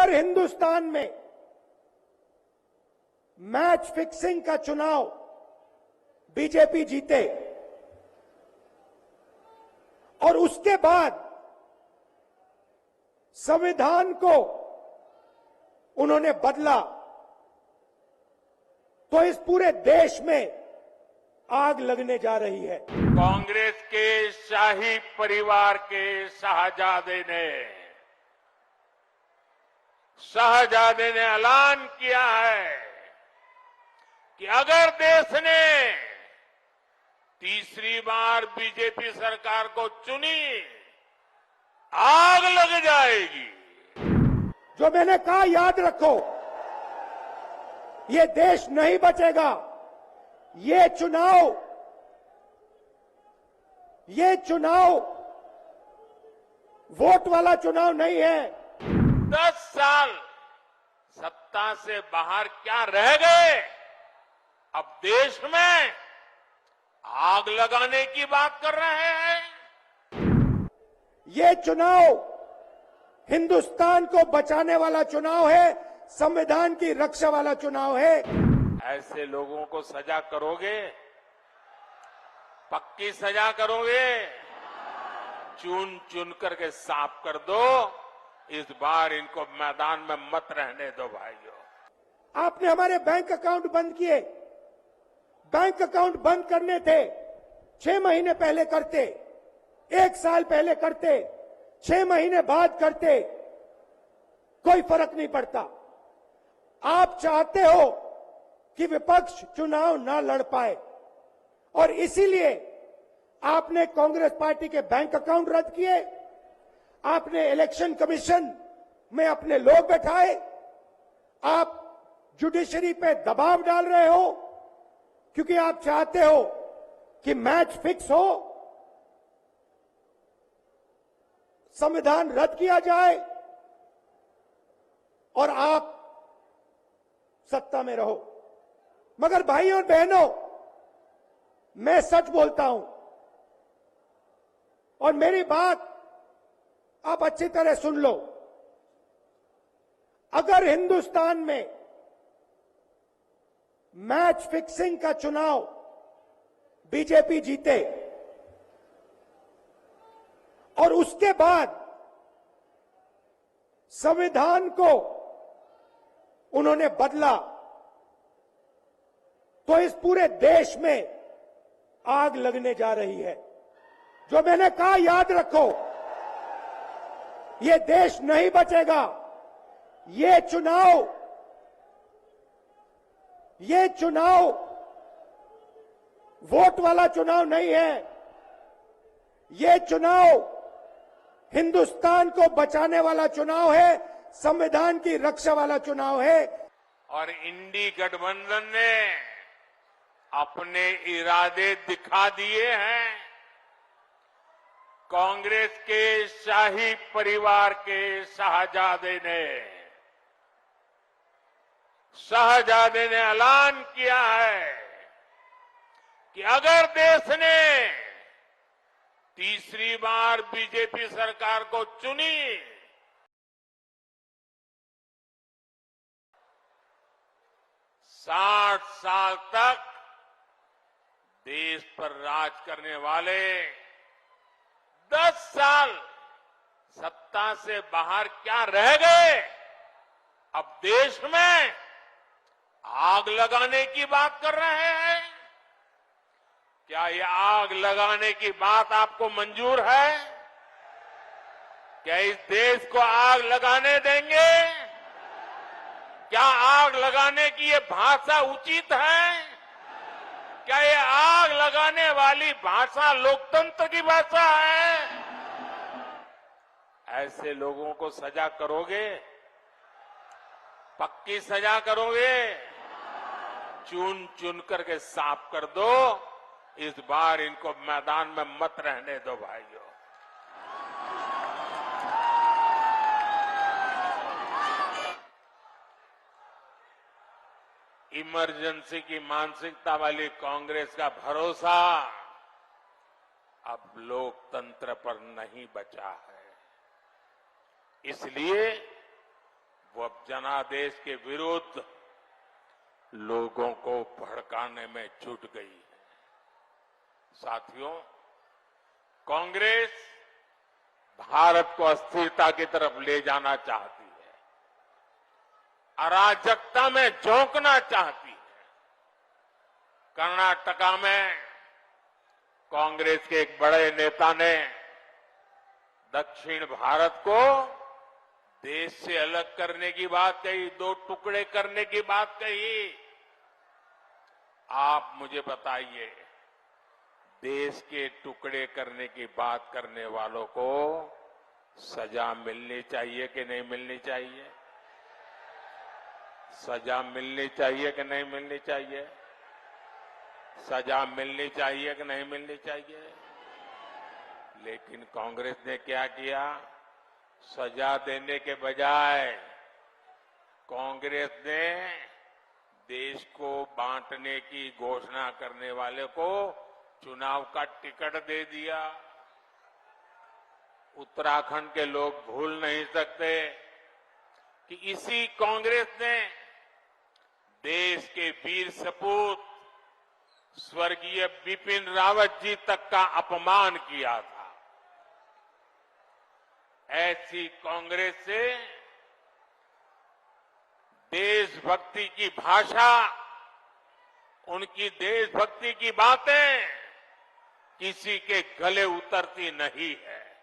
अगर हिंदुस्तान में match fixing का चुनाव बीजेपी जीते और उसके बाद संविधान को उन्होंने बदला, तो इस पूरे देश में आग लगने जा रही है। कांग्रेस के शाही परिवार के शाहजादे ने ऐलान किया है कि अगर देश ने तीसरी बार बीजेपी सरकार को चुनी, आग लग जाएगी। जो मैंने कहा याद रखो, ये देश नहीं बचेगा। ये चुनाव वोट वाला चुनाव नहीं है। 10 साल सत्ता से बाहर क्या रह गए, अब देश में आग लगाने की बात कर रहे हैं। ये चुनाव हिंदुस्तान को बचाने वाला चुनाव है, संविधान की रक्षा वाला चुनाव है। ऐसे लोगों को सजा करोगे, पक्की सजा करोगे, चुन चुन करके साफ कर दो। इस बार इनको मैदान में मत रहने दो भाइयों। आपने हमारे बैंक अकाउंट बंद किए। बैंक अकाउंट बंद करने थे, 6 महीने पहले करते, 1 साल पहले करते, 6 महीने बाद करते, कोई फर्क नहीं पड़ता। आप चाहते हो कि विपक्ष चुनाव ना लड़ पाए और इसीलिए आपने कांग्रेस पार्टी के बैंक अकाउंट रद्द किए, आपने इलेक्शन कमीशन में अपने लोग बैठाए, आप जुडिशरी पे दबाव डाल रहे हो क्योंकि आप चाहते हो कि मैच फिक्स हो, संविधान रद्द किया जाए और आप सत्ता में रहो। मगर भाइयों और बहनों, मैं सच बोलता हूं और मेरी बात आप अच्छी तरह सुन लो। अगर हिंदुस्तान में मैच फिक्सिंग का चुनाव बीजेपी जीते और उसके बाद संविधान को उन्होंने बदला, तो इस पूरे देश में आग लगने जा रही है। जो मैंने कहा याद रखो, ये देश नहीं बचेगा। ये चुनाव वोट वाला चुनाव नहीं है। ये चुनाव हिंदुस्तान को बचाने वाला चुनाव है, संविधान की रक्षा वाला चुनाव है। और इंडी गठबंधन ने अपने इरादे दिखा दिए हैं। कांग्रेस के शाही परिवार के शाहजादे ने ऐलान किया है कि अगर देश ने तीसरी बार बीजेपी सरकार को चुनी, 60 साल तक देश पर राज करने वाले 10 साल सत्ता से बाहर क्या रह गए, अब देश में आग लगाने की बात कर रहे हैं। क्या ये आग लगाने की बात आपको मंजूर है? क्या इस देश को आग लगाने देंगे? क्या आग लगाने की ये भाषा उचित है? क्या ये आग लगाने वाली भाषा लोकतंत्र की भाषा है? ऐसे लोगों को सजा करोगे, पक्की सजा करोगे, चुन चुन करके साफ कर दो। इस बार इनको मैदान में मत रहने दो भाइयों। इमरजेंसी की मानसिकता वाली कांग्रेस का भरोसा अब लोकतंत्र पर नहीं बचा है। इसलिए वो अब जनादेश के विरुद्ध लोगों को भड़काने में जुट गई है। साथियों, कांग्रेस भारत को अस्थिरता की तरफ ले जाना चाहती है, अराजकता में झोंकना चाहती है। कर्नाटका में कांग्रेस के एक बड़े नेता ने दक्षिण भारत को देश से अलग करने की बात कही, 2 टुकड़े करने की बात कही। आप मुझे बताइए, देश के टुकड़े करने की बात करने वालों को सजा मिलनी चाहिए कि नहीं मिलनी चाहिए? सजा मिलनी चाहिए कि नहीं मिलनी चाहिए? सजा मिलनी चाहिए कि नहीं मिलनी चाहिए? लेकिन कांग्रेस ने क्या किया? सजा देने के बजाय कांग्रेस ने देश को बांटने की घोषणा करने वाले को चुनाव का टिकट दे दिया। उत्तराखंड के लोग भूल नहीं सकते कि इसी कांग्रेस ने देश के वीर सपूत स्वर्गीय बिपिन रावत जी तक का अपमान किया था। ऐसी कांग्रेस से देशभक्ति की भाषा, उनकी देशभक्ति की बातें किसी के गले उतरती नहीं है।